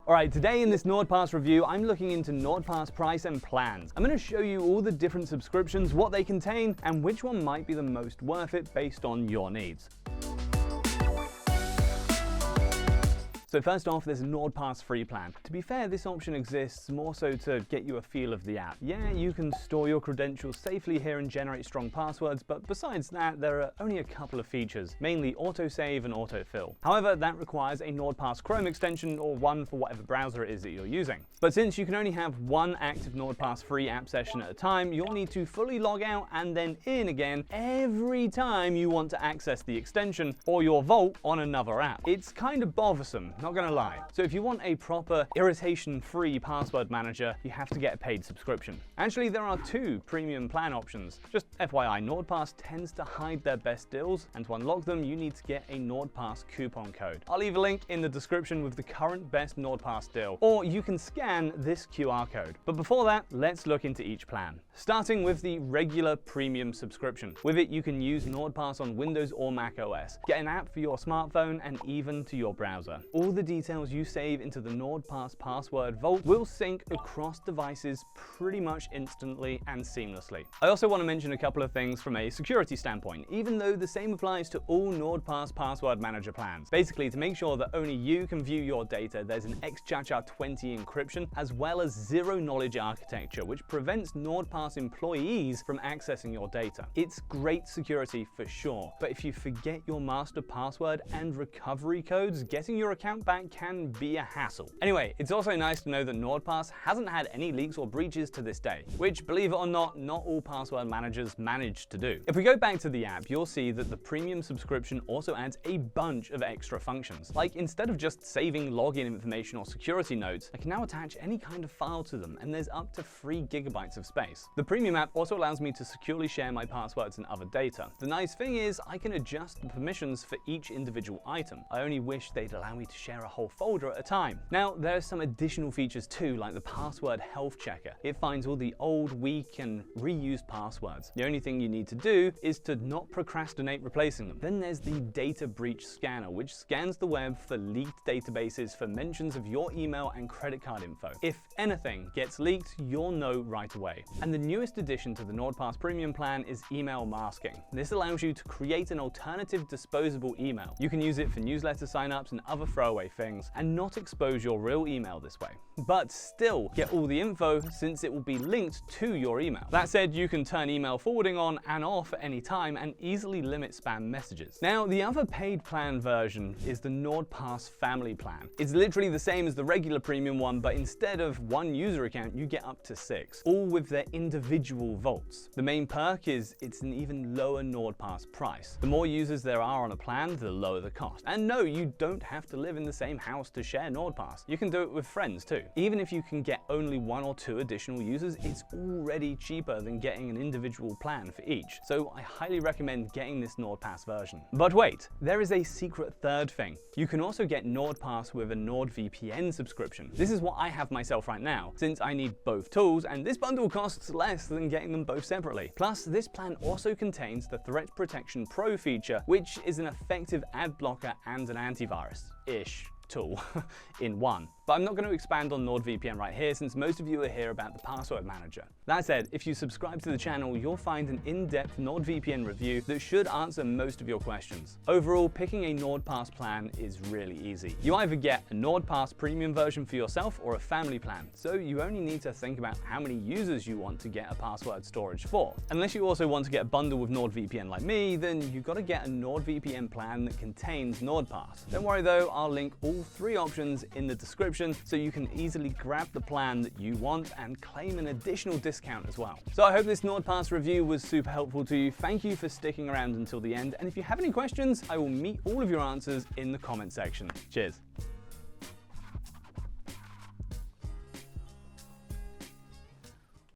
Alright, today in this NordPass review, I'm looking into NordPass price and plans. I'm going to show you all the different subscriptions, what they contain, and which one might be the most worth it based on your needs. So first off, there's a NordPass free plan. To be fair, this option exists more so to get you a feel of the app. Yeah, you can store your credentials safely here and generate strong passwords, but besides that, there are only a couple of features, mainly autosave and autofill. However, that requires a NordPass Chrome extension or one for whatever browser it is that you're using. But since you can only have one active NordPass free app session at a time, you'll need to fully log out and then in again every time you want to access the extension or your vault on another app. It's kind of bothersome, not gonna lie. So if you want a proper irritation-free password manager, you have to get a paid subscription. Actually, there are two premium plan options. Just FYI, NordPass tends to hide their best deals, and to unlock them, you need to get a NordPass coupon code. I'll leave a link in the description with the current best NordPass deal, or you can scan this QR code. But before that, let's look into each plan. Starting with the regular premium subscription. With it, you can use NordPass on Windows or Mac OS, get an app for your smartphone, and even to your browser. All the details you save into the NordPass password vault will sync across devices pretty much instantly and seamlessly. I also want to mention a couple of things from a security standpoint, even though the same applies to all NordPass password manager plans. Basically, to make sure that only you can view your data, there's an XChacha20 encryption, as well as zero-knowledge architecture, which prevents NordPass employees from accessing your data. It's great security for sure, but if you forget your master password and recovery codes, getting your account back can be a hassle. Anyway, it's also nice to know that NordPass hasn't had any leaks or breaches to this day, which, believe it or not all password managers manage to do. If we go back to the app, you'll see that the premium subscription also adds a bunch of extra functions. Like, instead of just saving login information or security notes, I can now attach any kind of file to them, and there's up to 3 GB of space. The premium app also allows me to securely share my passwords and other data. The nice thing is I can adjust the permissions for each individual item. I only wish they'd allow me to share a whole folder at a time. Now, there's some additional features too, like the password health checker. It finds all the old, weak, and reused passwords. The only thing you need to do is to not procrastinate replacing them. Then there's the data breach scanner, which scans the web for leaked databases for mentions of your email and credit card info. If anything gets leaked, you'll know right away. And the newest addition to the NordPass premium plan is email masking. This allows you to create an alternative disposable email. You can use it for newsletter signups and other throwaway things, and not expose your real email this way, but still get all the info since it will be linked to your email. That said, you can turn email forwarding on and off at any time and easily limit spam messages. Now, the other paid plan version is the NordPass Family plan. It's literally the same as the regular premium one, but instead of 1 user account, you get up to 6, all with their individual vaults. The main perk is it's an even lower NordPass price. The more users there are on a plan, the lower the cost. And no, you don't have to live in the same house to share NordPass. You can do it with friends too. Even if you can get only 1 or 2 additional users, it's already cheaper than getting an individual plan for each. So I highly recommend getting this NordPass version. But wait, there is a secret third thing. You can also get NordPass with a NordVPN subscription. This is what I have myself right now, since I need both tools, and this bundle costs less than getting them both separately. Plus, this plan also contains the Threat Protection Pro feature, which is an effective ad blocker and an antivirus-ish tool in one. But I'm not going to expand on NordVPN right here, since most of you are here about the password manager. That said, if you subscribe to the channel, you'll find an in-depth NordVPN review that should answer most of your questions. Overall, picking a NordPass plan is really easy. You either get a NordPass premium version for yourself or a family plan, so you only need to think about how many users you want to get a password storage for. Unless you also want to get a bundle with NordVPN like me, then you've got to get a NordVPN plan that contains NordPass. Don't worry though, I'll link all 3 options in the description so you can easily grab the plan that you want and claim an additional discount as well. So I hope this NordPass review was super helpful to you. Thank you for sticking around until the end, and if you have any questions, I will meet all of your answers in the comment section. Cheers.